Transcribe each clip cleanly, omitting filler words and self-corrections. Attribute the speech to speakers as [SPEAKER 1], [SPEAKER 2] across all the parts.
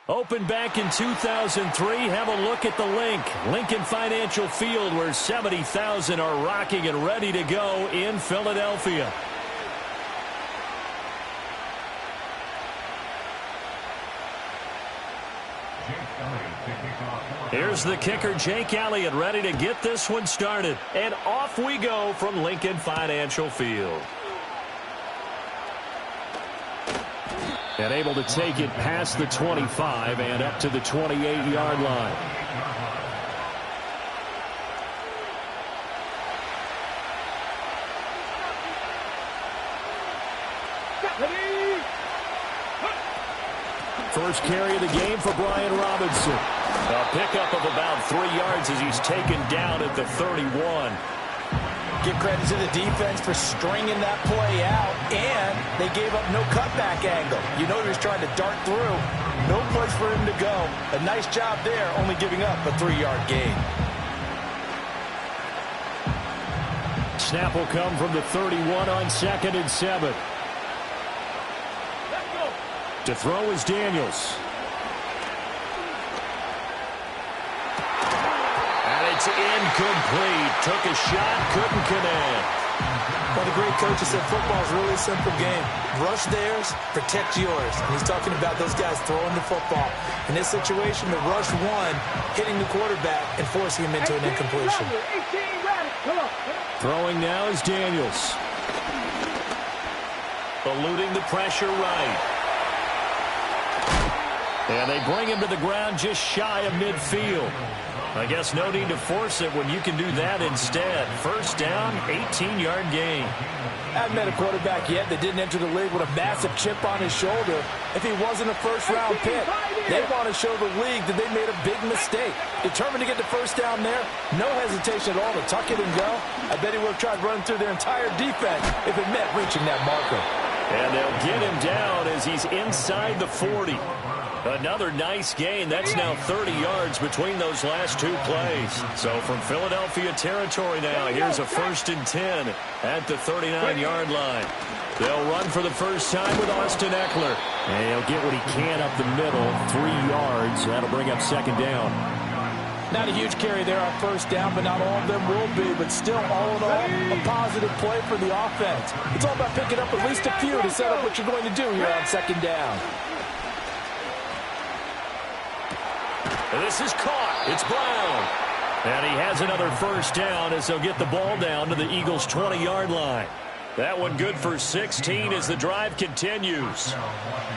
[SPEAKER 1] Opened back in 2003, have a look at the Lincoln Financial Field, where 70,000 are rocking and ready to go in Philadelphia. Here's the kicker, Jake Elliott, ready to get this one started. And off we go from Lincoln Financial Field. And able to take it past the 25 and up to the 28-yard line. First carry of the game for Brian Robinson. A pickup of about 3 yards as he's taken down at the 31.
[SPEAKER 2] Give credit to the defense for stringing that play out, and they gave up no cutback angle. You know he was trying to dart through. No place for him to go. A nice job there, only giving up a 3-yard gain.
[SPEAKER 1] Snap will come from the 31 on 2nd and 7. To throw is Daniels. It's incomplete. Took a shot, couldn't connect.
[SPEAKER 2] Well, the great coaches said football is really a simple game. Rush theirs, protect yours. And he's talking about those guys throwing the football. In this situation, the rush one, hitting the quarterback and forcing him into an incompletion.
[SPEAKER 1] Throwing now is Daniels. Eluding the pressure right. And they bring him to the ground just shy of midfield. I guess no need to force it when you can do that instead. First down, 18-yard gain.
[SPEAKER 2] I haven't met a quarterback yet that didn't enter the league with a massive chip on his shoulder. If he wasn't a first-round pick, they want to show the league that they made a big mistake. Determined to get the first down there, no hesitation at all to tuck it and go. I bet he would have tried running through their entire defense if it meant reaching that marker.
[SPEAKER 1] And they'll get him down as he's inside the 40. Another nice gain. That's now 30 yards between those last two plays. So from Philadelphia territory now, here's a 1st and 10 at the 39-yard line. They'll run for the first time with Austin Eckler. And he'll get what he can up the middle, 3 yards. That'll bring up 2nd down.
[SPEAKER 2] Not a huge carry there on first down, but not all of them will be. But still, all in all, a positive play for the offense. It's all about picking up at least a few to set up what you're going to do here on 2nd down.
[SPEAKER 1] And this is caught. It's Brown. And he has another first down as they'll get the ball down to the Eagles' 20-yard line. That one good for 16 as the drive continues.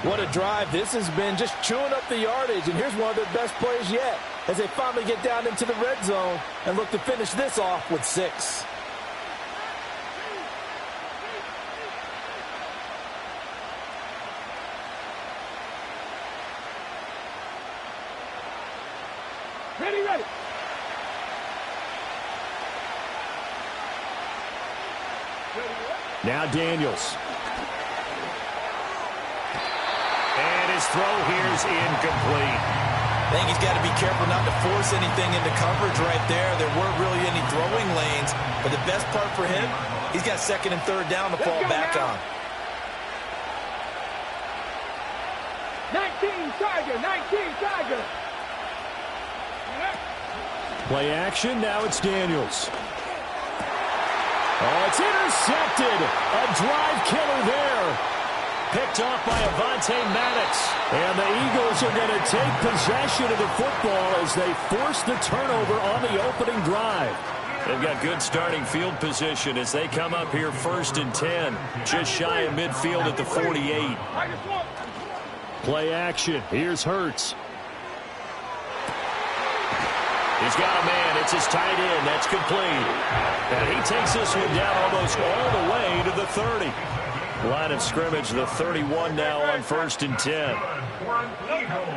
[SPEAKER 2] What a drive this has been, just chewing up the yardage. And here's one of their best plays yet as they finally get down into the red zone and look to finish this off with 6.
[SPEAKER 3] Ready.
[SPEAKER 1] Now Daniels. And his throw here is incomplete.
[SPEAKER 2] I think he's got to be careful not to force anything into coverage right there. There weren't really any throwing lanes. But the best part for him, he's got 2nd and 3rd down to fall back on.
[SPEAKER 3] 19 Tiger.
[SPEAKER 1] Play action, now it's Daniels. Oh, it's intercepted. A drive killer there. Picked off by Avonte Maddox. And the Eagles are going to take possession of the football as they force the turnover on the opening drive. They've got good starting field position as they come up here 1st and 10. Just shy of midfield at the 48. Play action. Here's Hurts. He's got a man. It's his tight end. That's complete. And he takes this one down almost all the way to the 30. Line of scrimmage, the 31 now on 1st and 10.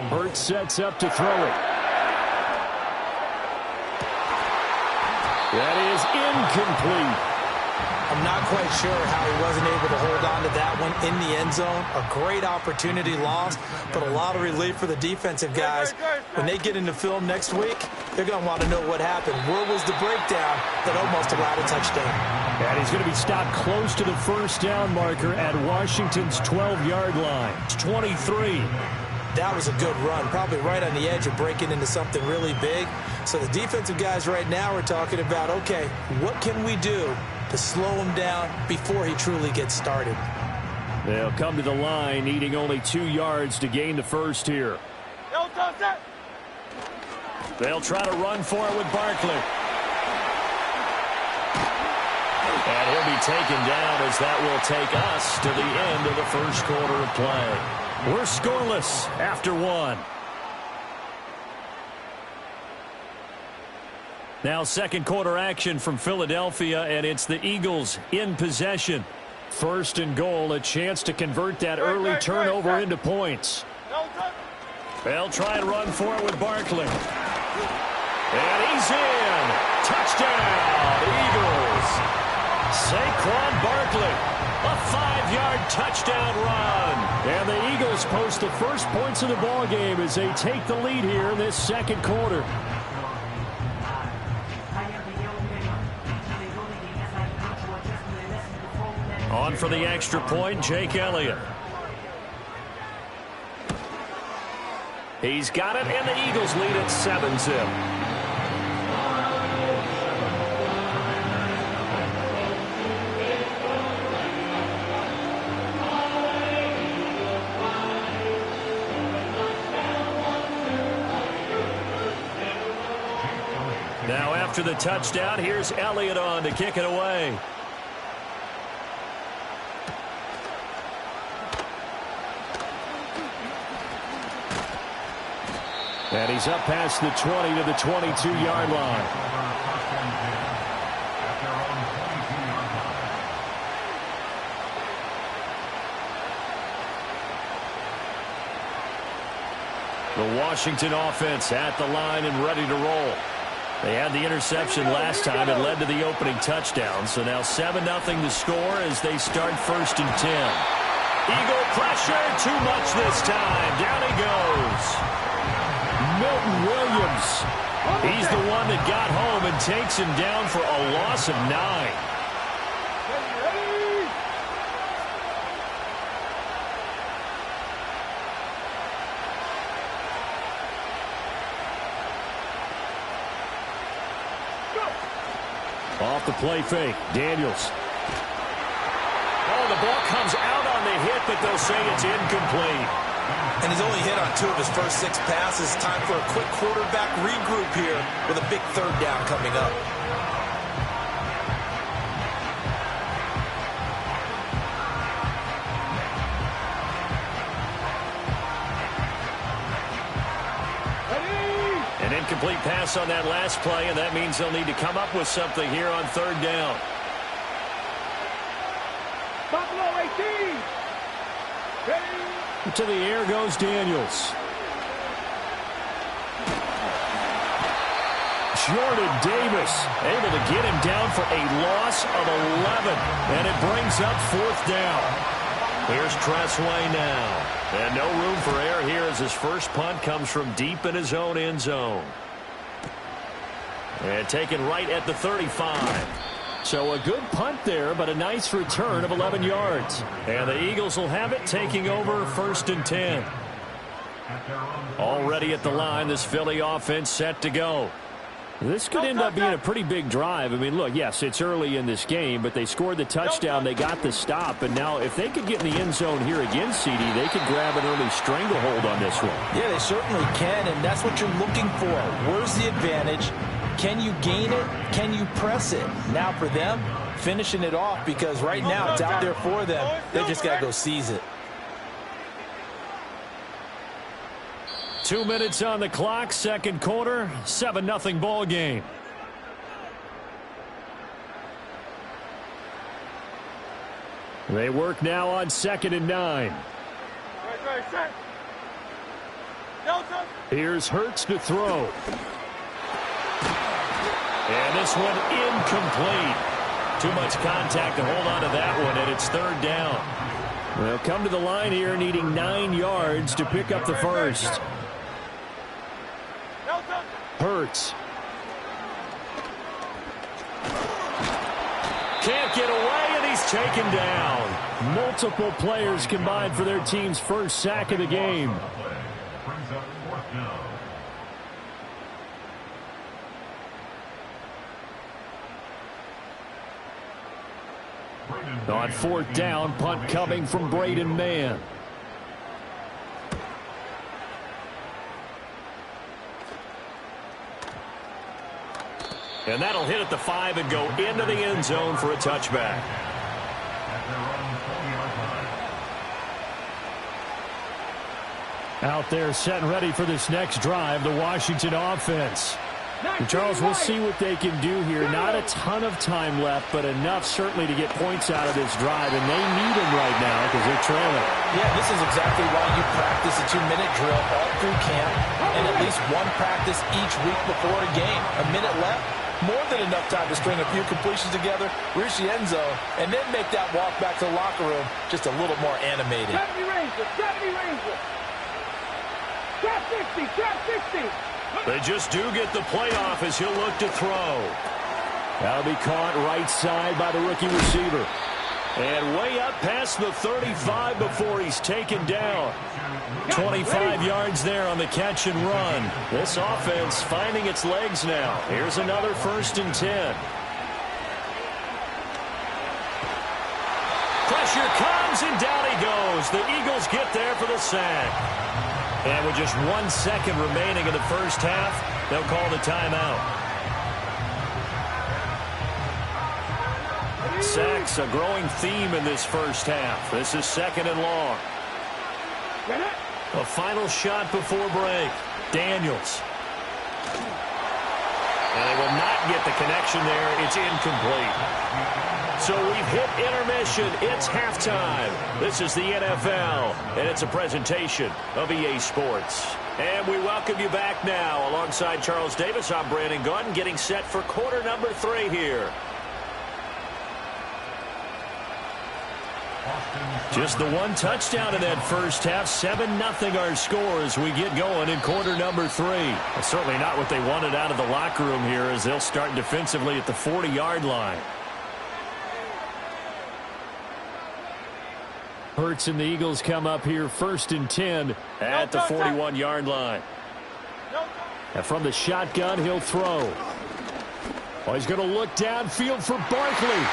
[SPEAKER 1] Hurts sets up to throw it. That is incomplete.
[SPEAKER 2] I'm not quite sure how he wasn't able to hold on to that one in the end zone. A great opportunity lost, but a lot of relief for the defensive guys. When they get into film next week, they're going to want to know what happened. Where was the breakdown that almost allowed a touchdown?
[SPEAKER 1] And he's going to be stopped close to the first down marker at Washington's 12-yard line. It's 23.
[SPEAKER 2] That was a good run, probably right on the edge of breaking into something really big. So the defensive guys right now are talking about, okay, what can we do to slow him down before he truly gets started?
[SPEAKER 1] They'll come to the line, needing only 2 yards to gain the first here. They'll try to run for it with Barkley. And he'll be taken down as that will take us to the end of the first quarter of play. We're scoreless after 1. Now second quarter action from Philadelphia, and it's the Eagles in possession. First and goal, a chance to convert that early turnover into points. They'll try and run for it with Barkley. And he's in. Touchdown, Eagles. Saquon Barkley, a 5-yard touchdown run. And the Eagles post the first points of the ball game as they take the lead here in this second quarter. On for the extra point, Jake Elliott. He's got it, and the Eagles lead at 7-zip. Now after the touchdown, here's Elliott on to kick it away. And he's up past the 20 to the 22-yard line. The Washington offense at the line and ready to roll. They had the interception last time. It led to the opening touchdown. So now 7-0 to score as they start first and 10. Eagle pressure, too much this time. Down he goes. Milton Williams. He's the one that got home and takes him down for a loss of 9. Off the play fake, Daniels. Oh, the ball comes out on the hit, but they'll say it's incomplete.
[SPEAKER 2] And he's only hit on 2 of his first 6 passes. Time for a quick quarterback regroup here with a big third down coming up.
[SPEAKER 1] An incomplete pass on that last play, and that means they'll need to come up with something here on third down.
[SPEAKER 3] Buffalo 18. Ready.
[SPEAKER 1] To the air goes Daniels. Jordan Davis able to get him down for a loss of 11. And it brings up fourth down. Here's Tressway now. And no room for error here as his first punt comes from deep in his own end zone. And taken right at the 35. So a good punt there, but a nice return of 11 yards. And the Eagles will have it, taking over first and 10. Already at the line, this Philly offense set to go. This could end up being a pretty big drive. I mean, look, yes, it's early in this game, but they scored the touchdown, they got the stop, and now if they could get in the end zone here again, CD, they could grab an early stranglehold on this one.
[SPEAKER 2] Yeah, they certainly can, and that's what you're looking for. Where's the advantage? Can you gain it? Can you press it? Now for them, finishing it off, because right now it's out there for them. They just got to go seize it.
[SPEAKER 1] 2 minutes on the clock, second quarter, 7-0 ball game. They work now on 2nd and 9. Here's Hurts to throw. And this one incomplete. Too much contact to hold on to that one, and it's third down. They'll come to the line here needing 9 yards to pick up the first. Hurts. Can't get away, and he's taken down. Multiple players combined for their team's first sack of the game. On fourth down, punt coming from Braden Mann. And that'll hit at the 5 and go into the end zone for a touchback. Out there set and ready for this next drive, the Washington offense. And Charles, we'll see what they can do here. Not a ton of time left, but enough certainly to get points out of this drive, and they need them right now because they're trailing.
[SPEAKER 2] Yeah, this is exactly why you practice a 2-minute drill all through camp and at least one practice each week before a game. A minute left, more than enough time to string a few completions together, reach the end zone, and then make that walk back to the locker room just a little more animated.
[SPEAKER 3] 70 Ranger, 70 Ranger. Trap 60, trap 60.
[SPEAKER 1] They just do get the play off as he'll look to throw. That'll be caught right side by the rookie receiver. And way up past the 35 before he's taken down. 25 yards there on the catch and run. This offense finding its legs now. Here's another 1st and 10. Pressure comes and down he goes. The Eagles get there for the sack. And with just 1 second remaining in the first half, they'll call the timeout. Sacks, a growing theme in this first half. This is 2nd and long. A final shot before break. Daniels. And they will not get the connection there. It's incomplete. So we've hit intermission. It's halftime. This is the NFL, and it's a presentation of EA Sports. And we welcome you back now. Alongside Charles Davis, I'm Brandon Gaudin, getting set for quarter number 3 here. Just the one touchdown in that first half. 7-0 our score as we get going in quarter number 3. Well, certainly not what they wanted out of the locker room here as they'll start defensively at the 40-yard line. Hurts and the Eagles come up here 1st and 10 at the 41-yard line. And from the shotgun, he'll throw. Oh, he's going to look downfield for Barkley.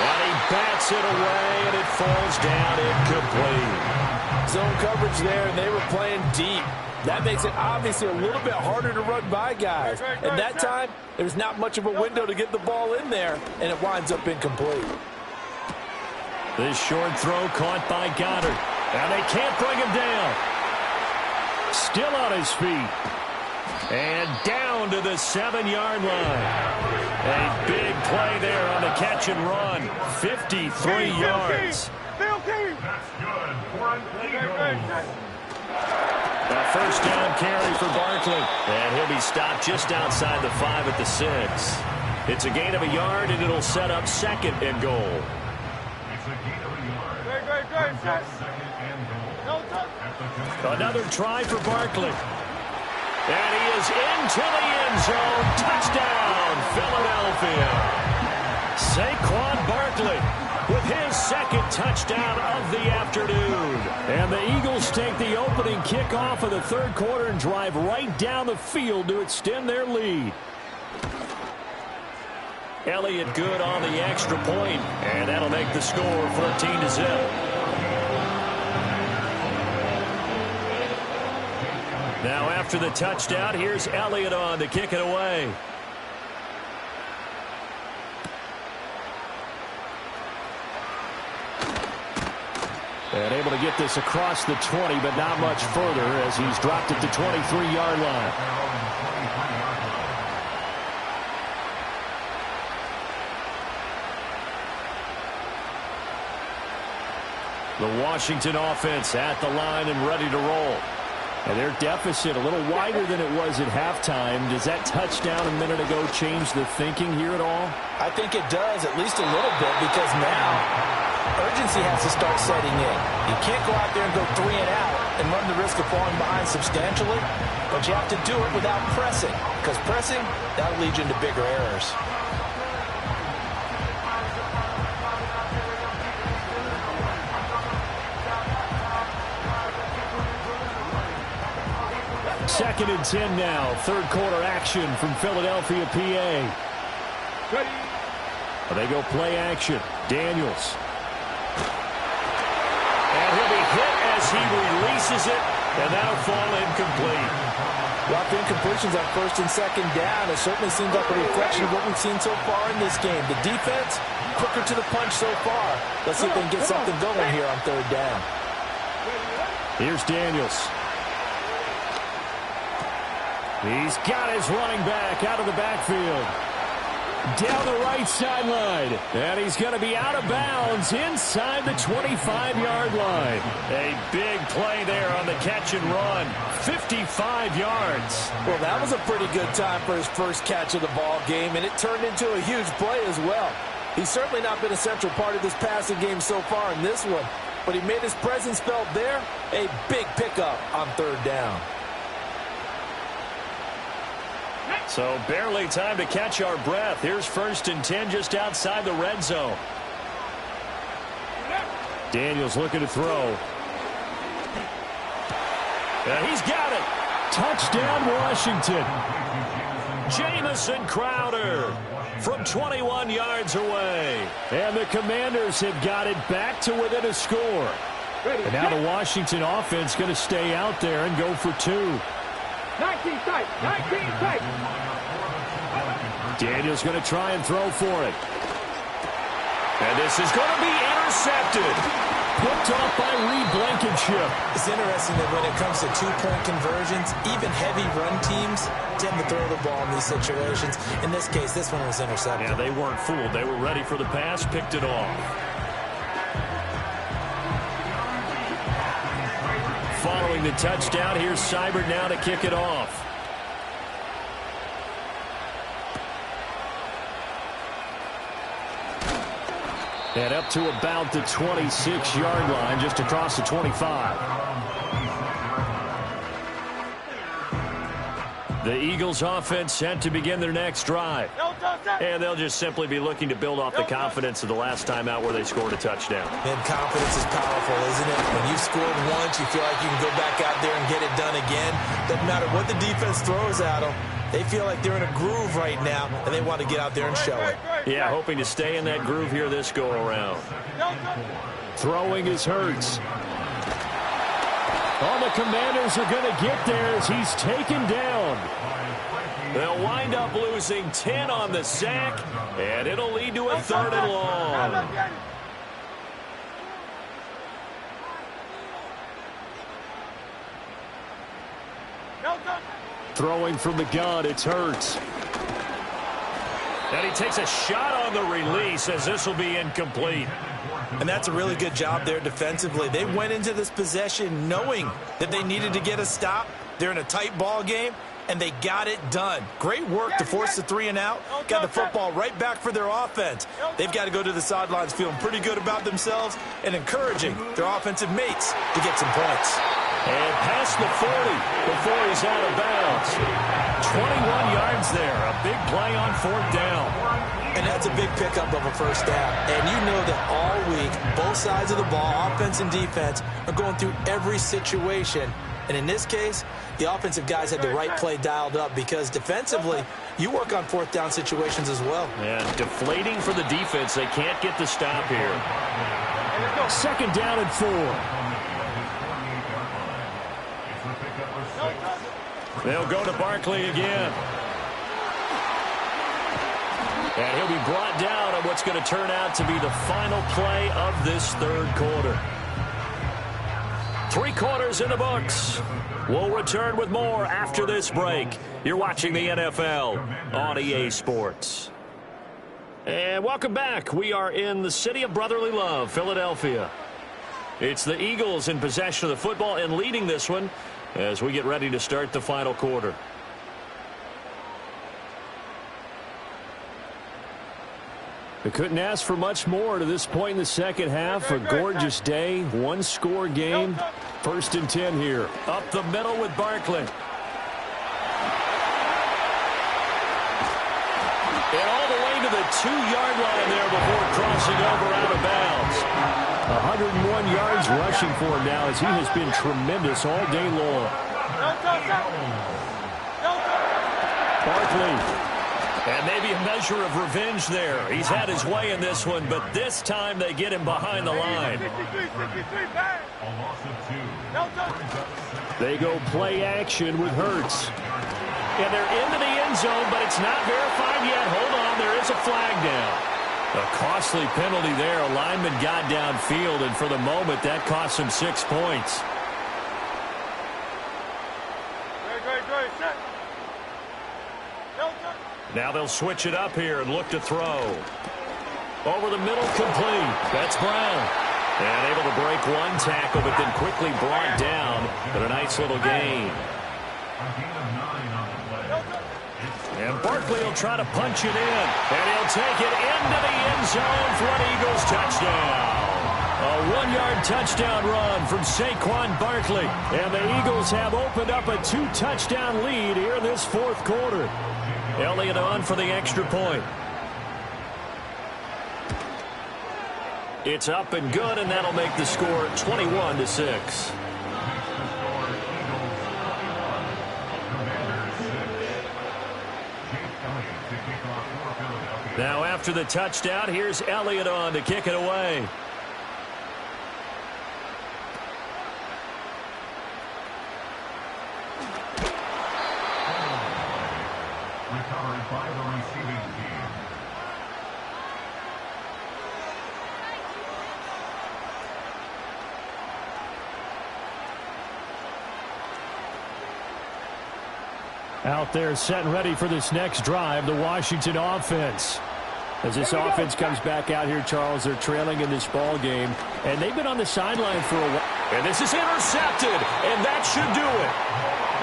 [SPEAKER 1] And he bats it away, and it falls down incomplete.
[SPEAKER 2] Zone coverage there, and they were playing deep. That makes it obviously a little bit harder to run by guys. And that time, there's not much of a window to get the ball in there, and it winds up incomplete.
[SPEAKER 1] This short throw caught by Goddard. And they can't bring him down. Still on his feet. And down to the 7-yard line. A big play there on the catch and run. 53 yards. A first down carry for Barkley. And he'll be stopped just outside the 5 at the 6. It's a gain of a yard, and it'll set up 2nd and goal. Another try for Barkley. And he is into the end zone. Touchdown, Philadelphia. Saquon Barkley with his 2nd touchdown of the afternoon. And the Eagles take the opening kickoff of the 3rd quarter and drive right down the field to extend their lead. Elliott good on the extra point, and that'll make the score 14-0. Now after the touchdown, here's Elliott on to kick it away. And able to get this across the 20, but not much further as he's dropped at the 23-yard line. The Washington offense at the line and ready to roll. And their deficit a little wider than it was at halftime. Does that touchdown a minute ago change the thinking here at all?
[SPEAKER 2] I think it does, at least a little bit, because now urgency has to start setting in. You can't go out there and go 3 and out and run the risk of falling behind substantially, but you have to do it without pressing, because pressing, that'll lead you into bigger errors.
[SPEAKER 1] 2nd and 10 now. Third quarter action from Philadelphia, PA.
[SPEAKER 3] Ready.
[SPEAKER 1] They go play action. Daniels. And he'll be hit as he releases it, and that'll fall incomplete.
[SPEAKER 2] Well, the incompletions on 1st and 2nd down, it certainly seems like a reflection of what we've seen so far in this game. The defense, quicker to the punch so far. Let's see if they can get something going here on 3rd down.
[SPEAKER 1] Here's Daniels. He's got his running back out of the backfield. Down the right sideline. And he's going to be out of bounds inside the 25-yard line. A big play there on the catch and run. 55 yards.
[SPEAKER 2] Well, that was a pretty good time for his first catch of the ball game, and it turned into a huge play as well. He's certainly not been a central part of this passing game so far in this one, but he made his presence felt there. A big pickup on 3rd down.
[SPEAKER 1] So barely time to catch our breath. Here's 1st and 10 just outside the red zone. Daniels looking to throw. And he's got it. Touchdown, Washington. Jamison Crowder from 21 yards away. And the Commanders have got it back to within a score. And now the Washington offense going to stay out there and go for 2.
[SPEAKER 3] 19 tight. 19 tight.
[SPEAKER 1] Daniels going to try and throw for it. And this is going to be intercepted. Picked off by Reed Blankenship.
[SPEAKER 4] It's interesting that when it comes to two-point conversions, even heavy run teams tend to throw the ball in these situations. In this case, this one was intercepted.
[SPEAKER 1] Yeah, they weren't fooled. They were ready for the pass, picked it off. Following the touchdown, here's Seibert now to kick it off. And up to about the 26-yard line, just across the 25. The Eagles offense set to begin their next drive. And they'll just simply be looking to build off the confidence of the last time out where they scored a touchdown.
[SPEAKER 4] And confidence is powerful, isn't it? When you've scored once, you feel like you can go back out there and get it done again. Doesn't matter what the defense throws at them. They feel like they're in a groove right now, and they want to get out there and show it.
[SPEAKER 1] Yeah, hoping to stay in that groove here this go-around. Throwing is Hurts. All the Commanders are going to get there as he's taken down. They'll wind up losing 10 on the sack, and it'll lead to a 3rd and long. Throwing from the gun, it's Hurts. And he takes a shot on the release as this will be incomplete.
[SPEAKER 4] And that's a really good job there defensively. They went into this possession knowing that they needed to get a stop. They're in a tight ball game, and they got it done. Great work to force the 3 and out. Got the football right back for their offense. They've got to go to the sidelines feeling pretty good about themselves and encouraging their offensive mates to get some points.
[SPEAKER 1] And past the 40 before he's out of bounds. 21 yards there. A big play on 4th down.
[SPEAKER 4] And that's a big pickup of a 1st down. And you know that all week, both sides of the ball, offense and defense, are going through every situation. And in this case, the offensive guys had the right play dialed up because defensively, you work on 4th down situations as well.
[SPEAKER 1] And deflating for the defense. They can't get the stop here. 2nd down and 4. They'll go to Barkley again. And he'll be brought down on what's going to turn out to be the final play of this 3rd quarter. 3 quarters in the books. We'll return with more after this break. You're watching the NFL on EA Sports. And welcome back. We are in the city of brotherly love, Philadelphia. It's the Eagles in possession of the football and leading this one as we get ready to start the final quarter. They couldn't ask for much more to this point in the second half. A gorgeous day, 1-score game. 1st and 10 here. Up the middle with Barkley. And all the way to the 2-yard line there before crossing over out of bounds. 101 yards rushing for him now as he has been tremendous all day long. Barkley. And maybe a measure of revenge there. He's had his way in this one, but this time they get him behind the line. They go play action with Hurts. And they're into the end zone, but it's not verified yet. Hold on, there is a flag down. A costly penalty there. A lineman got downfield, and for the moment, that cost him 6 points. Now they'll switch it up here and look to throw. Over the middle, complete. That's Brown. And able to break one tackle, but then quickly brought down. But a nice little gain. And Barkley will try to punch it in. And he'll take it into the end zone for an Eagles touchdown. A 1-yard touchdown run from Saquon Barkley. And the Eagles have opened up a 2-touchdown lead here in this fourth quarter. Elliott on for the extra point. It's up and good, and that'll make the score 21-6. Now after the touchdown, here's Elliott on to kick it away.
[SPEAKER 5] Recovered by the receiving team.
[SPEAKER 1] Out there set and ready for this next drive, the Washington offense. As this offense comes back out here, Charles, they're trailing in this ball game, and they've been on the sideline for a while. And this is intercepted, and that should do it.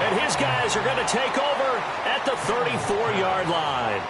[SPEAKER 1] And his guys are going to take over at the 34-yard line.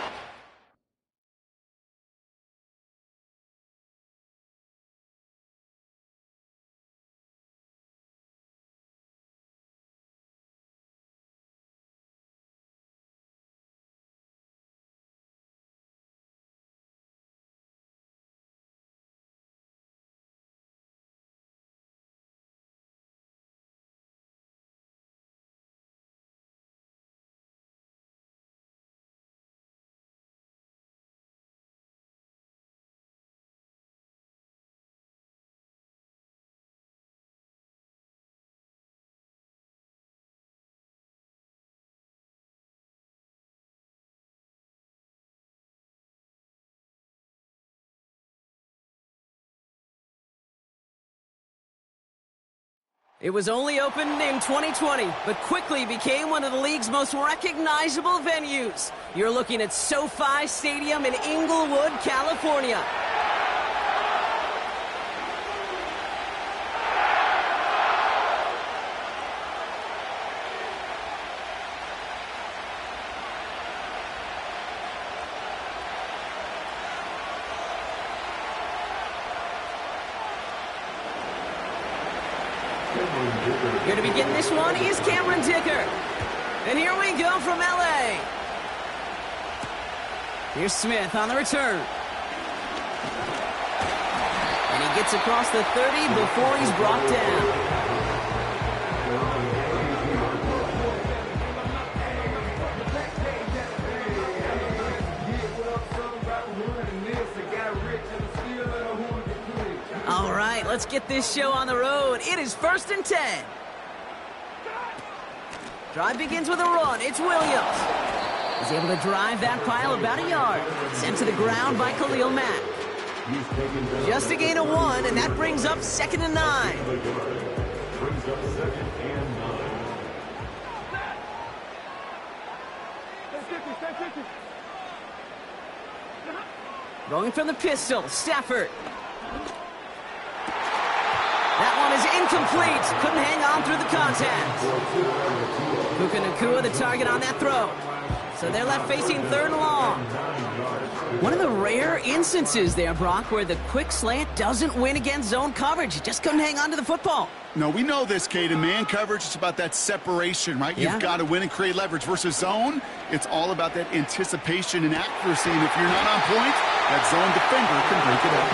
[SPEAKER 6] It was only opened in 2020, but quickly became one of the league's most recognizable venues. You're looking at SoFi Stadium in Inglewood, California. Here to begin this one is Cameron Dicker. And here we go from L.A. Here's Smith on the return. And he gets across the 30 before he's brought down. All right, let's get this show on the road. It is 1st and 10. Drive begins with a run. It's Williams. He's able to drive that pile about a yard. Sent to the ground by Khalil Mack. Just a gain of 1, and that brings up 2nd and 9. Going from the pistol, Stafford. That one is incomplete. Couldn't hang on through the contact. Puka Nacua, the target on that throw. So they're left facing 3rd and long. One of the rare instances there, Brock, where the quick slant doesn't win against zone coverage. You just couldn't hang on to the football.
[SPEAKER 7] No, we know this, Cade. In man coverage, it's about that separation, right?
[SPEAKER 6] Yeah.
[SPEAKER 7] You've got to win and create leverage. Versus zone, it's all about that anticipation and accuracy. And if you're not on point, that zone defender can break it up.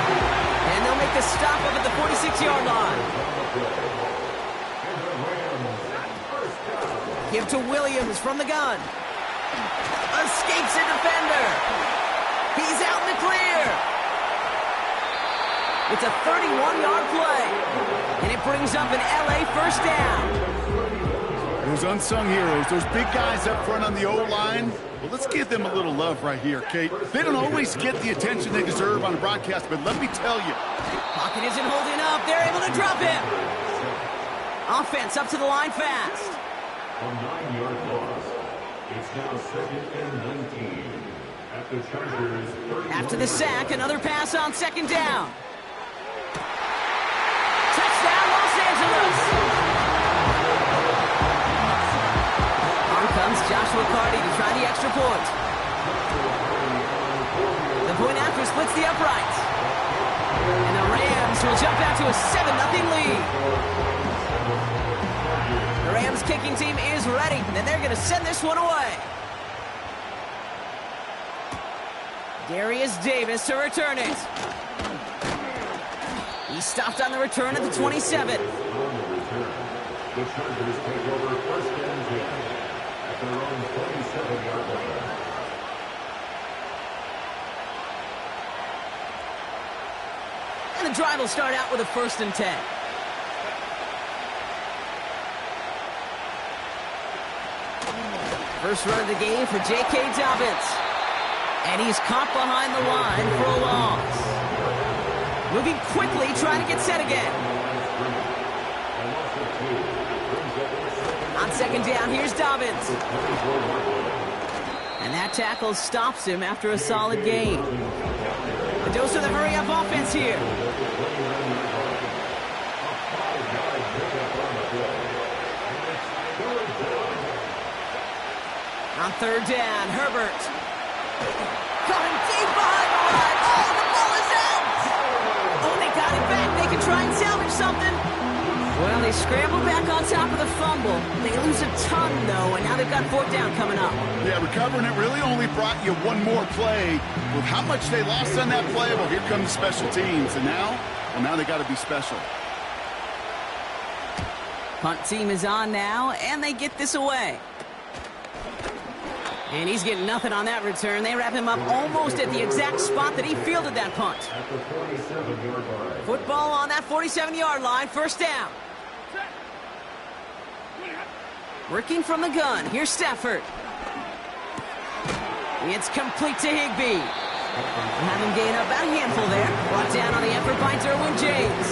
[SPEAKER 6] And they'll make the stop up at the 46-yard line. Give to Williams from the gun. Escapes a defender. He's out in the clear. It's a 31-yard play. And it brings up an LA first down.
[SPEAKER 7] Those unsung heroes, those big guys up front on the O-line, well, let's give them a little love right here, Kate. They don't always get the attention they deserve on a broadcast, but let me tell you.
[SPEAKER 6] Pocket isn't holding up. They're able to drop him. Offense up to the line fast.
[SPEAKER 5] A 9-yard loss. It's now 2nd and 19. At the Chargers' 30.
[SPEAKER 6] After the sack, another pass on 2nd down. Touchdown, Los Angeles. On comes Joshua Carty to try the extra point. The point after splits the uprights. And the Rams will jump out to a 7-0 lead. The Rams kicking team is ready, and they're going to send this one away. Darius Davis to return it. He stopped on the return at the 27.
[SPEAKER 5] The Chargers take over 1st and 10 at their own 27-yard line.
[SPEAKER 6] And the drive will start out with a 1st and 10. First run of the game for J.K. Dobbins. And he's caught behind the line for a loss. Moving quickly, trying to get set again. On 2nd down, here's Dobbins. And that tackle stops him after a solid gain. The dose of the hurry-up offense here. On 3rd down, Herbert. Coming deep behind the line. Oh, the ball is out! Oh, they got it back. They can try and salvage something. Well, they scramble back on top of the fumble. They lose a ton, though, and now they've got 4th down coming up.
[SPEAKER 7] Yeah, recovering it really only brought you one more play. With how much they lost on that play, well, here comes special teams. And now they got to be special.
[SPEAKER 6] Punt team is on now, and they get this away. And he's getting nothing on that return. They wrap him up almost at the exact spot that he fielded that punt.
[SPEAKER 5] At the 47-yard line.
[SPEAKER 6] Football on that 47-yard line, 1st down. Working from the gun, here's Stafford. It's complete to Higbee. Have him gain up about a handful there. Brought down on the effort by Derwin James.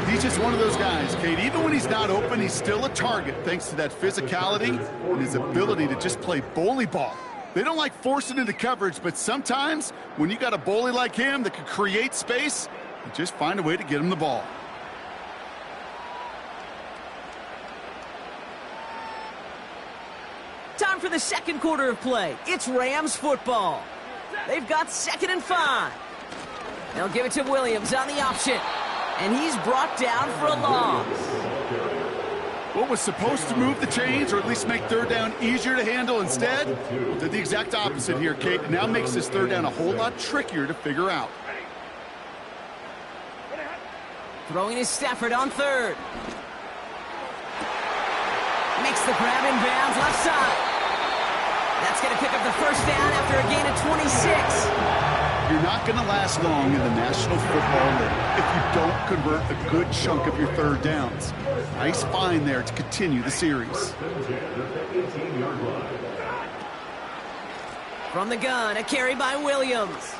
[SPEAKER 7] He's just one of those guys, Kate. Even when he's not open, he's still a target thanks to that physicality and his ability to just play bully ball. They don't like forcing into coverage, but sometimes when you got a bully like him that can create space, you just find a way to get him the ball.
[SPEAKER 6] Time for the 2nd quarter of play. It's Rams football. They've got 2nd and 5. They'll give it to Williams on the option. And he's brought down for a loss.
[SPEAKER 7] What was supposed to move the chains, or at least make 3rd down easier to handle instead, did the exact opposite here, Kate. It now makes this 3rd down a whole lot trickier to figure out.
[SPEAKER 6] Throwing his Stafford on 3rd. Makes the grab in bounds left side. That's going to pick up the 1st down after a gain of 26.
[SPEAKER 7] You're not going to last long in the National Football League if you don't convert a good chunk of your 3rd downs. Nice find there to continue the series.
[SPEAKER 6] From the gun, a carry by Williams.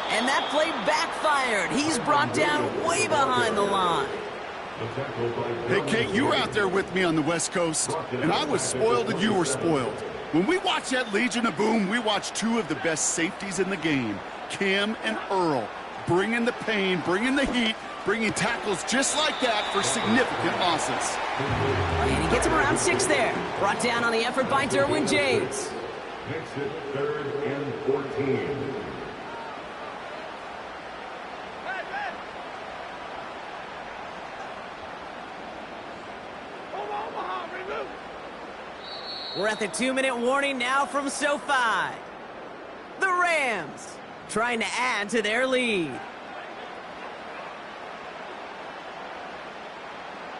[SPEAKER 6] And that play backfired. He's brought down way behind the line.
[SPEAKER 7] Hey, Kate, you were out there with me on the West Coast, and I was spoiled and you were spoiled. When we watch that Legion of Boom, we watch 2 of the best safeties in the game, Cam and Earl, bringing the pain, bringing the heat, bringing tackles just like that for significant losses.
[SPEAKER 6] And he gets him around 6 there. Brought down on the effort by Derwin James.
[SPEAKER 5] Makes it 3rd and 14.
[SPEAKER 6] We're at the 2-minute warning now from SoFi. The Rams trying to add to their lead.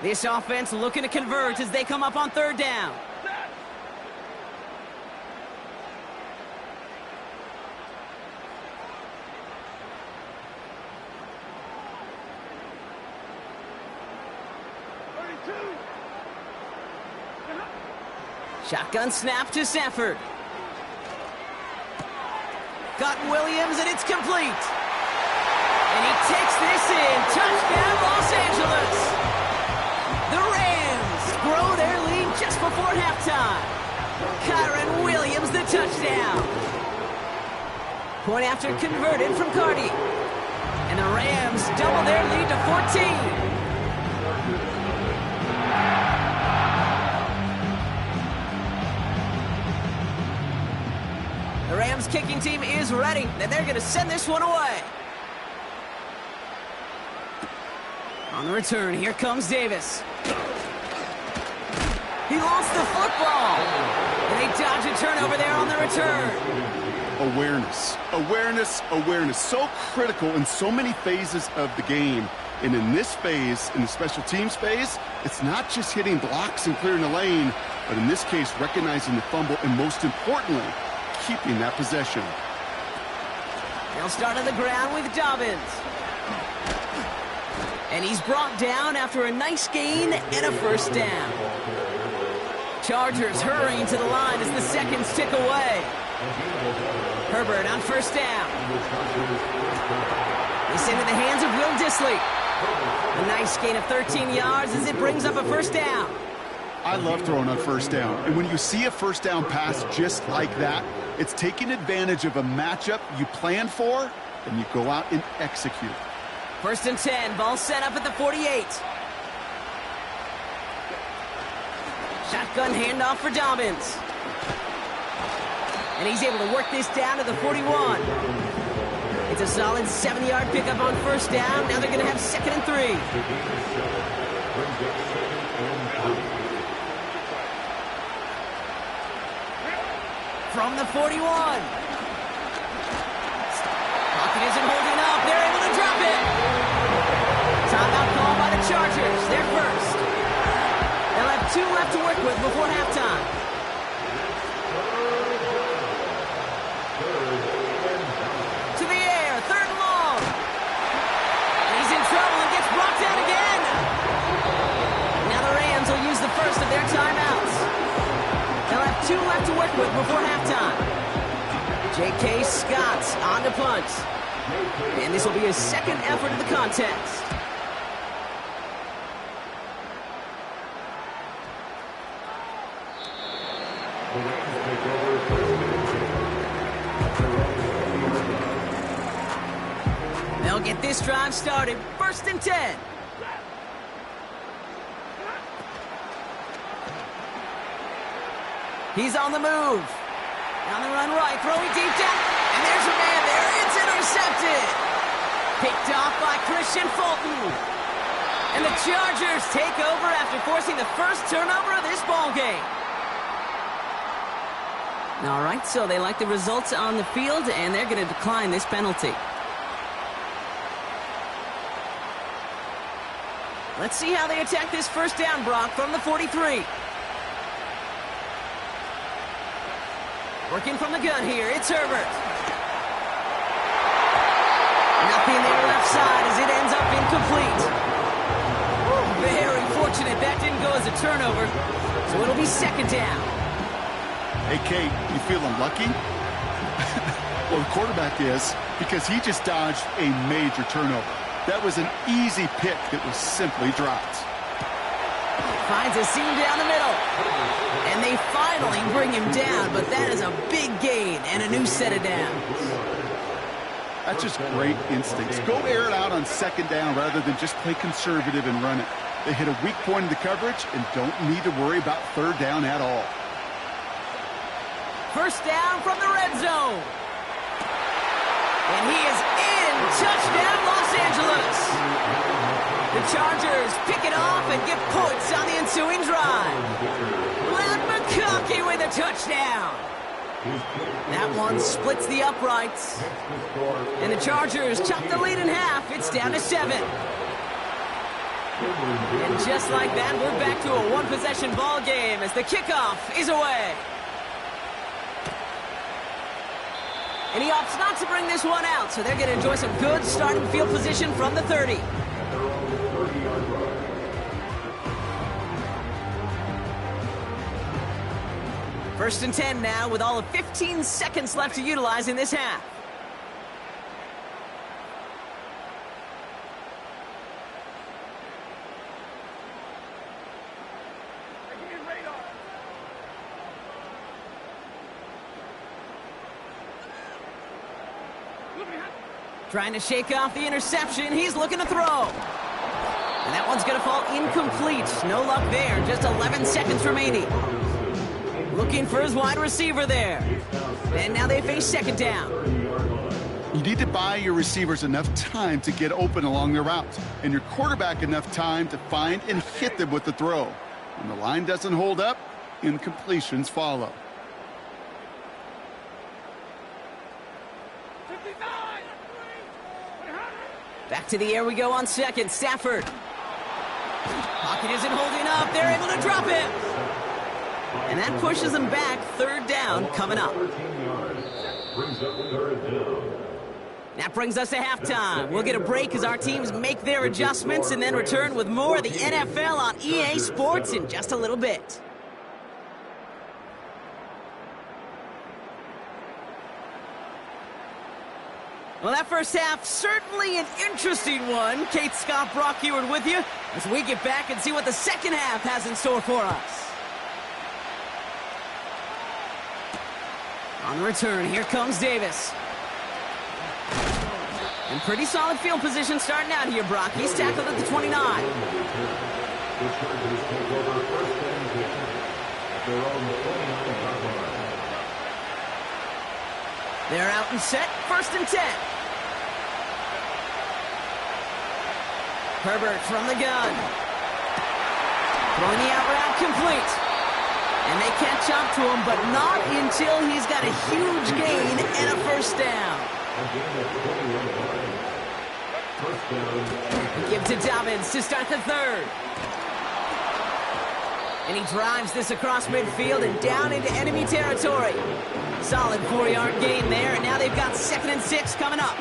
[SPEAKER 6] This offense looking to convert as they come up on third down. Shotgun snap to Sanford. Got Williams, and it's complete. And he takes this in. Touchdown, Los Angeles. The Rams grow their lead just before halftime. Kyron Williams, the touchdown. Point after converted from Cardi. And the Rams double their lead to 14. The Rams kicking team is ready, and they're going to send this one away. On the return, here comes Davis. He lost the football. And they dodge a turnover there on the return.
[SPEAKER 7] Awareness, awareness, awareness. So critical in so many phases of the game. And in this phase, in the special teams phase, it's not just hitting blocks and clearing the lane, but in this case, recognizing the fumble and most importantly, keeping that possession.
[SPEAKER 6] They'll start on the ground with Dobbins. And he's brought down after a nice gain and a first down. Chargers hurrying to the line as the seconds tick away. Herbert on first down. He's into the hands of Will Dissly. A nice gain of 13 yards as it brings up a first down.
[SPEAKER 7] I love throwing on first down. And when you see a first down pass just like that, it's taking advantage of a matchup you planned for, and you go out and execute.
[SPEAKER 6] First and 10, ball set up at the 48. Shotgun handoff for Dobbins. And he's able to work this down to the 41. It's a solid 7-yard pickup on first down. Now they're going to have 2nd and 3. From the 41. Pocket isn't holding up. They're able to drop it. Timeout called by the Chargers. They're first. They'll have 2 left to work with before halftime. To the air. 3rd and long. He's in trouble and gets brought down again. Now the Rams will use the first of their timeouts. They'll have 2 left to work with before halftime. J.K. Scott on to punt. And this will be his 2nd effort of the contest. They'll get this drive started. 1st and 10. He's on the move. On the run right, throwing deep down. And there's a man there. It's intercepted. Picked off by Christian Fulton. And the Chargers take over after forcing the first turnover of this ballgame. All right, so they like the results on the field, and they're going to decline this penalty. Let's see how they attack this first down, Brock, from the 43. Working from the gun here, it's Herbert. Nothing there left side as it ends up incomplete. Very fortunate that didn't go as a turnover, so it'll be 2nd down.
[SPEAKER 7] Hey, Kate, you feeling lucky? Well, the quarterback is, because he just dodged a major turnover. That was an easy pick that was simply dropped.
[SPEAKER 6] Finds a seam down the middle. And they finally bring him down, but that is a big gain and a new set of downs.
[SPEAKER 7] That's just great instincts. Go air it out on 2nd down rather than just play conservative and run it. They hit a weak point in the coverage and don't need to worry about 3rd down at all.
[SPEAKER 6] First down from the red zone. And he is in. Touchdown, Los Angeles. The Chargers pick it off and get points on the ensuing drive. Vlad McConkey with a touchdown. That one splits the uprights. And the Chargers chop the lead in half. It's down to 7. And just like that, we're back to a one-possession ball game as the kickoff is away. And he opts not to bring this one out, so they're going to enjoy some good starting field position from the 30. First and 10 now with all of 15 seconds left to utilize in this half. Trying to shake off the interception. He's looking to throw. And that one's going to fall incomplete. No luck there. Just 11 seconds remaining. Looking for his wide receiver there. And now they face second down.
[SPEAKER 7] You need to buy your receivers enough time to get open along their routes, and your quarterback enough time to find and hit them with the throw. When the line doesn't hold up, incompletions follow.
[SPEAKER 6] Back to the air we go on second. Stafford. Pocket isn't holding up. They're able to drop it. And that pushes them back. Third down coming up. That brings us to halftime. We'll get a break as our teams make their adjustments and then return with more of the NFL on EA Sports in just a little bit. Well, that first half, certainly an interesting one. Kate, Scott, Brock Eward with you as we get back and see what the second half has in store for us. On the return, here comes Davis. And pretty solid field position starting out here, Brock. He's tackled at the 29. They're out and set, first and 10. Herbert from the gun. Throwing the out route complete. And they catch up to him, but not until he's got a huge gain and a first down. Give to Dobbins to start the third. And he drives this across midfield and down into enemy territory. Solid 4-yard gain there, and now they've got 2nd and 6 coming up.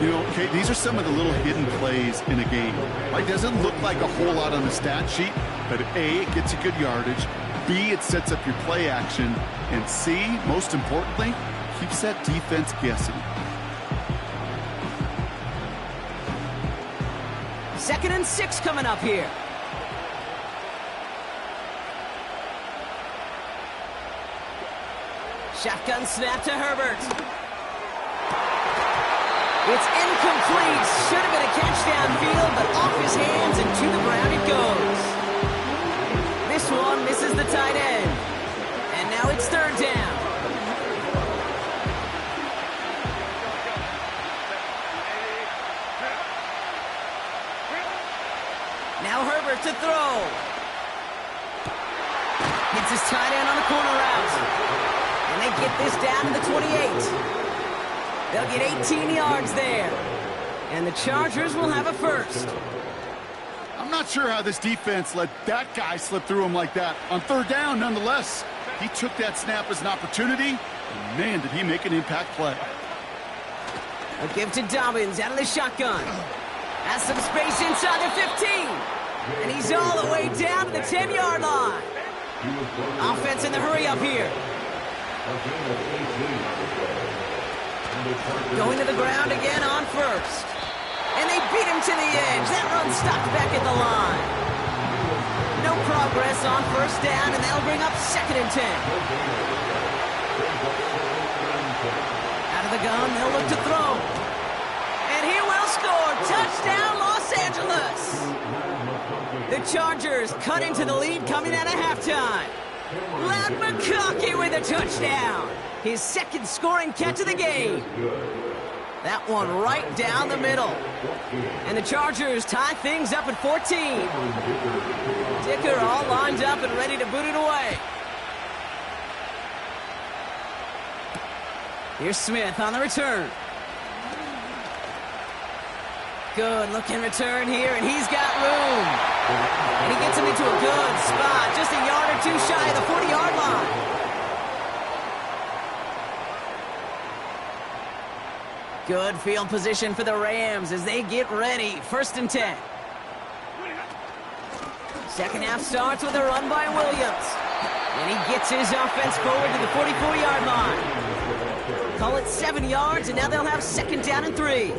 [SPEAKER 7] You know, Kate, these are some of the little hidden plays in a game. It doesn't look like a whole lot on the stat sheet, but A, it gets you good yardage, B, it sets up your play action, and C, most importantly, keeps that defense guessing.
[SPEAKER 6] 2nd and 6 coming up here. Shotgun snap to Herbert. It's incomplete. Should have been a catch downfield, but off his hands and to the ground it goes. This one misses the tight end. And now it's third down. Now Herbert to throw. Hits his tight end on the corner route. And they get this down to the 28. They'll get 18 yards there. And the Chargers will have a first.
[SPEAKER 7] I'm not sure how this defense let that guy slip through him like that. On third down, nonetheless, he took that snap as an opportunity. And man, did he make an impact play.
[SPEAKER 6] A give to Dobbins out of the shotgun. Has some space inside the 15. And he's all the way down to the 10-yard line. Offense in the hurry up here. Going to the ground again on first. And they beat him to the edge. That run stopped back at the line. No progress on first down, and they'll bring up 2nd and 10. Out of the gun, they'll look to throw. And he will score. Touchdown, Los Angeles. The Chargers cut into the lead coming out of halftime. Lad McConkey with a touchdown. His 2nd scoring catch of the game. That one right down the middle. And the Chargers tie things up at 14. Dicker all lined up and ready to boot it away. Here's Smith on the return. Good looking return here, and he's got room. And he gets him into a good spot, just a yard or two shy of the 40-yard line. Good field position for the Rams as they get ready. 1st and 10. Second half starts with a run by Williams. And he gets his offense forward to the 44-yard line. Call it 7 yards, and now they'll have 2nd down and 3.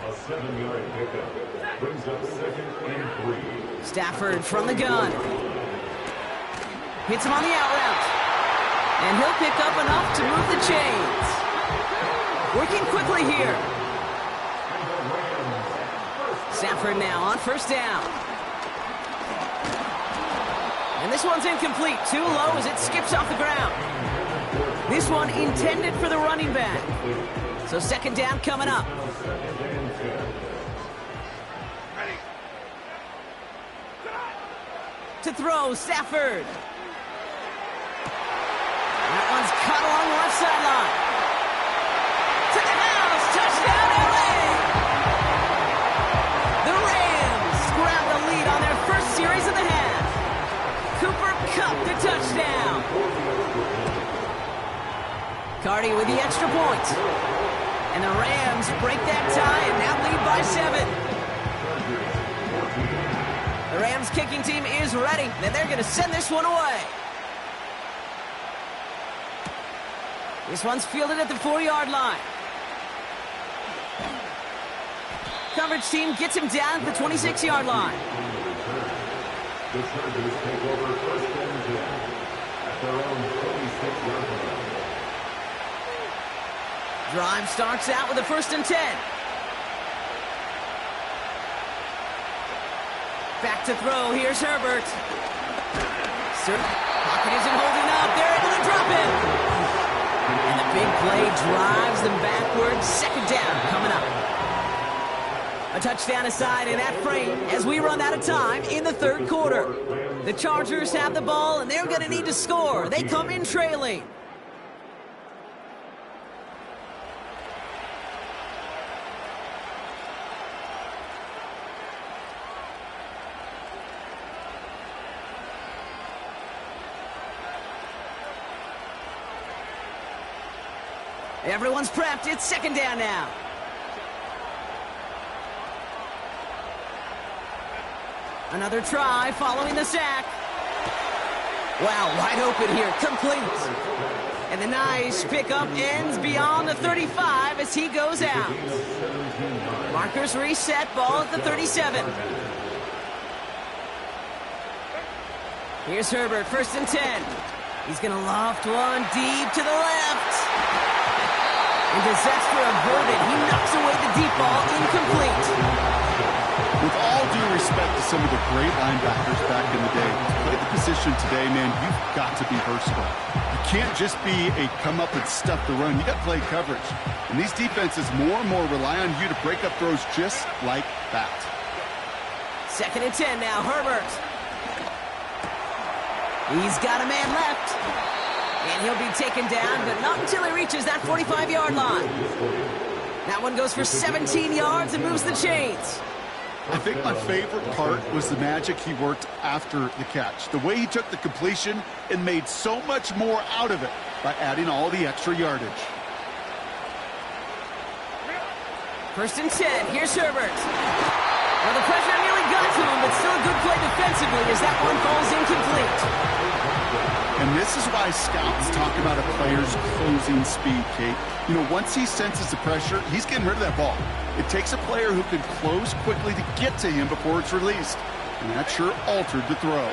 [SPEAKER 5] A 7-yard pickup brings up 2nd and 3.
[SPEAKER 6] Stafford from the gun. Hits him on the out route. And he'll pick up enough to move the chains. Working quickly here. Stafford now on 1st down. And this one's incomplete. Too low as it skips off the ground. This one intended for the running back. So 2nd down coming up. To throw, Stafford. That one's caught along the left sideline. To the house, touchdown LA! The Rams grab the lead on their first series of the half. Cooper Kupp the touchdown. Cardi with the extra point. And the Rams break that tie and now lead by 7. The Rams kicking team is ready, and they're going to send this one away. This one's fielded at the 4-yard line. Coverage team gets him down at the 26-yard line.
[SPEAKER 5] The Chargers take over 1st and 10 at their own 26-yard line.
[SPEAKER 6] Drive starts out with a 1st and 10. Back to throw. Here's Herbert. Pocket isn't holding up. They're able to drop him. And the big play drives them backwards. 2nd down coming up. A touchdown aside in that frame as we run out of time in the 3rd quarter. The Chargers have the ball, and they're going to need to score. They come in trailing. Everyone's prepped. It's 2nd down now. Another try following the sack. Wow, wide open here. Complete. And the nice pickup ends beyond the 35 as he goes out. Markers reset. Ball at the 37. Here's Herbert. 1st and 10. He's going to loft one deep to the left. And disaster averted. He knocks away the deep ball. Incomplete.
[SPEAKER 7] With all due respect to some of the great linebackers back in the day, to play the position today, man, you've got to be versatile. You can't just be a come up and stuff the run. You got to play coverage. And these defenses more and more rely on you to break up throws just like that.
[SPEAKER 6] 2nd and 10 now. Herbert. He's got a man left. And he'll be taken down, but not until he reaches that 45-yard line. That one goes for 17 yards and moves the chains.
[SPEAKER 7] I think my favorite part was the magic he worked after the catch. The way he took the completion and made so much more out of it by adding all the extra yardage.
[SPEAKER 6] 1st and 10. Here's Herbert. Well, the pressure nearly got to him, but still a good play defensively as that one falls incomplete.
[SPEAKER 7] And this is why scouts talk about a player's closing speed, Kate. You know, once he senses the pressure, he's getting rid of that ball. It takes a player who can close quickly to get to him before it's released. And that sure altered the throw.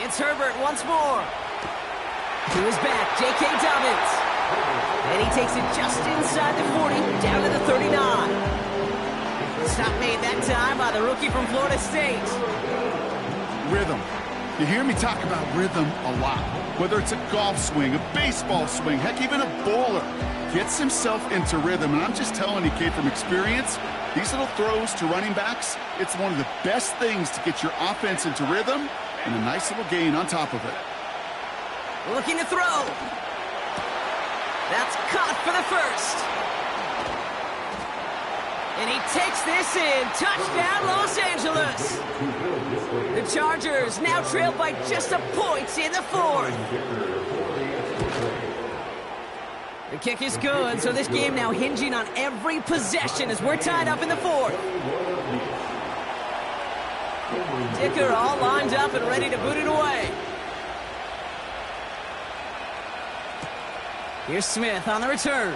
[SPEAKER 6] It's Herbert once more. To his back, J.K. Dobbins. And he takes it just inside the 40, down to the 39. Stop made that time by the rookie from Florida State.
[SPEAKER 7] Rhythm. You hear me talk about rhythm a lot. Whether it's a golf swing, a baseball swing, heck, even a bowler gets himself into rhythm. And I'm just telling you, Kate, from experience, these little throws to running backs, it's one of the best things to get your offense into rhythm and a nice little gain on top of it.
[SPEAKER 6] Looking to throw. That's caught for the first. And he takes this in. Touchdown, Los Angeles. The Chargers now trail by just a point in the fourth. The kick is good, so this game now hinging on every possession as we're tied up in the fourth. Dicker all lined up and ready to boot it away. Here's Smith on the return.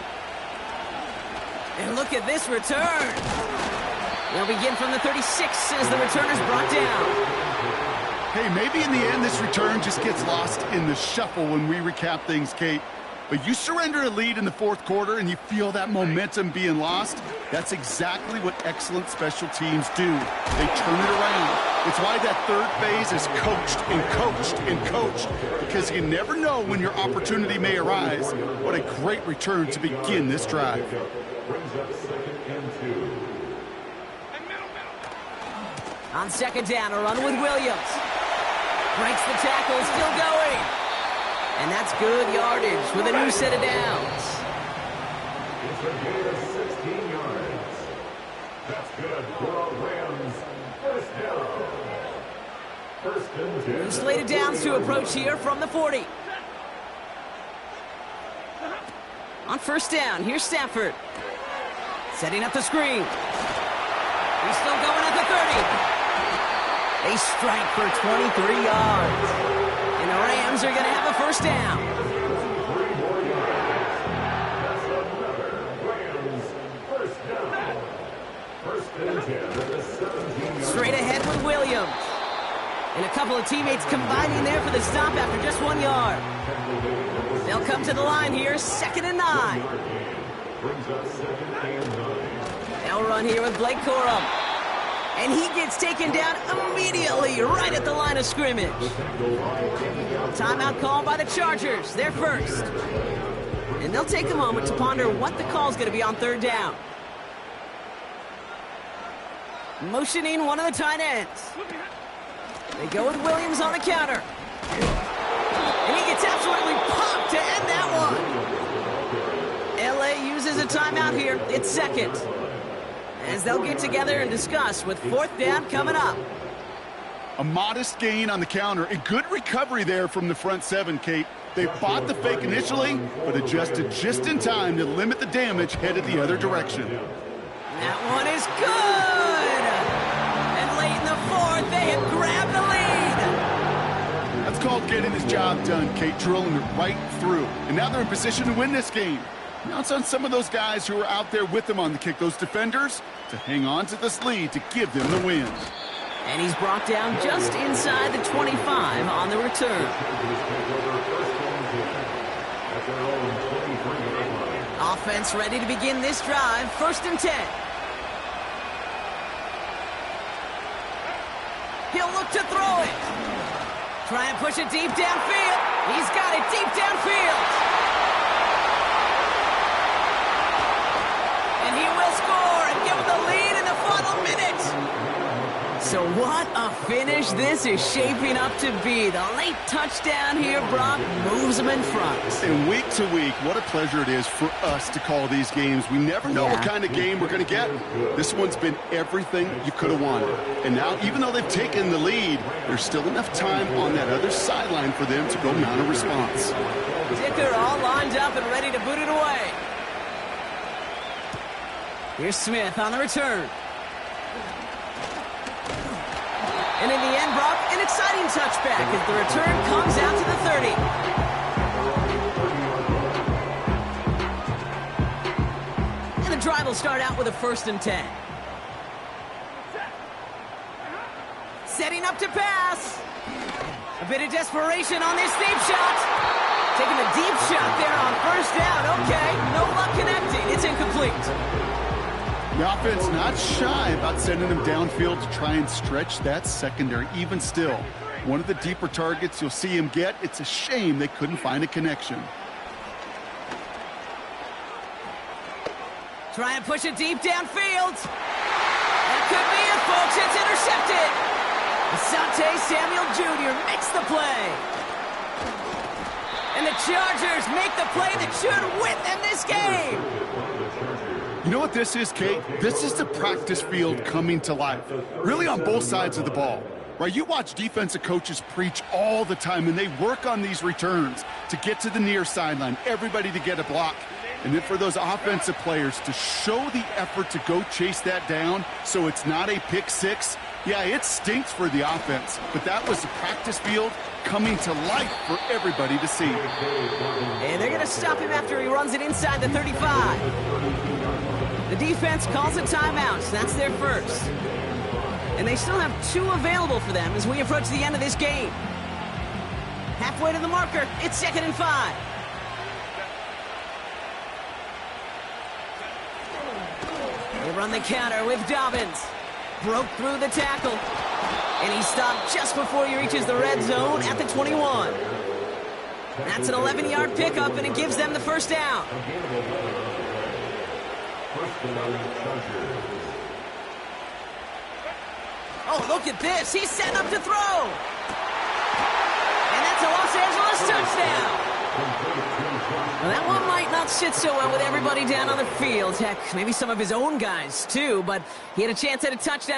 [SPEAKER 6] And look at this return. They'll begin from the 36 as the returner's brought down.
[SPEAKER 7] Hey, maybe in the end this return just gets lost in the shuffle when we recap things, Kate. But you surrender a lead in the fourth quarter and you feel that momentum being lost. That's exactly what excellent special teams do. They turn it around. It's why that third phase is coached and coached and coached, because you never know when your opportunity may arise. What a great return to begin this drive.
[SPEAKER 6] On second down, a run with Williams. Breaks the tackle, still going. And that's good yardage with a new set of downs.
[SPEAKER 5] It's a gain of 16 yards. That's good for the Rams. First down. First and 10.
[SPEAKER 6] New slated downs to approach here from the 40. On first down, here's Stafford. Setting up the screen. He's still going at the 30. They strike for 23 yards. And the Rams are going to have a first down. Straight ahead with Williams. And a couple of teammates combining there for the stop after just 1 yard. They'll come to the line here, 2nd and 9. They'll run here with Blake Corum. And he gets taken down immediately right at the line of scrimmage. Timeout called by the Chargers. They're first. And they'll take a moment to ponder what the call's going to be on third down. Motioning one of the tight ends. They go with Williams on the counter. And he gets absolutely popped to end that one. LA uses a timeout here. It's second. As they'll get together and discuss with fourth down coming up.
[SPEAKER 7] A modest gain on the counter. A good recovery there from the front seven, Kate. They fought the fake initially, but adjusted just in time to limit the damage headed the other direction.
[SPEAKER 6] That one is good! And late in the fourth, they have grabbed the lead!
[SPEAKER 7] That's called getting his job done, Kate, drilling it right through. And now they're in position to win this game. Now it's on some of those guys who are out there with them on the kick, those defenders, to hang on to this lead to give them the win.
[SPEAKER 6] And he's brought down just inside the 25 on the return. Offense ready to begin this drive, 1st and 10. He'll look to throw it. Try and push it deep downfield. He's got it deep downfield. And he will score and give them the lead in the final minute. So what a finish this is shaping up to be. The late touchdown here, Brock, moves them in front.
[SPEAKER 7] And week to week, what a pleasure it is for us to call these games. We never know what kind of game we're going to get. This one's been everything you could have wanted. And now, even though they've taken the lead, there's still enough time on that other sideline for them to go mount a response.
[SPEAKER 6] Dicker all lined up and ready to boot it away. Here's Smith on the return. And in the end, Brock, an exciting touchback as the return comes out to the 30. And the drive will start out with a 1st and 10. Setting up to pass. A bit of desperation on this deep shot. Taking the deep shot there on 1st down. Okay, no luck connecting. It's incomplete.
[SPEAKER 7] The offense not shy about sending them downfield to try and stretch that secondary. Even still, one of the deeper targets you'll see him get. It's a shame they couldn't find a connection.
[SPEAKER 6] Try and push it deep downfield. That could be it, folks. It's intercepted. Asante Samuel Jr. makes the play. And the Chargers make the play that should win them this game.
[SPEAKER 7] You know what this is, Kate? This is the practice field coming to life, really on both sides of the ball. Right, you watch defensive coaches preach all the time, and they work on these returns to get to the near sideline, everybody to get a block. And then for those offensive players to show the effort to go chase that down so it's not a pick six, yeah, it stinks for the offense. But that was the practice field coming to life for everybody to see.
[SPEAKER 6] And they're going to stop him after he runs it inside the 35. The defense calls a timeout, so that's their first. And they still have 2 available for them as we approach the end of this game. Halfway to the marker, it's 2nd and 5. They run the counter with Dobbins. Broke through the tackle. And he stopped just before he reaches the red zone at the 21. That's an 11-yard pickup, and it gives them the first down. Oh, look at this. He's set up to throw. And that's a Los Angeles touchdown. Well, that one might not sit so well with everybody down on the field. Heck, maybe some of his own guys, too. But he had a chance at a touchdown.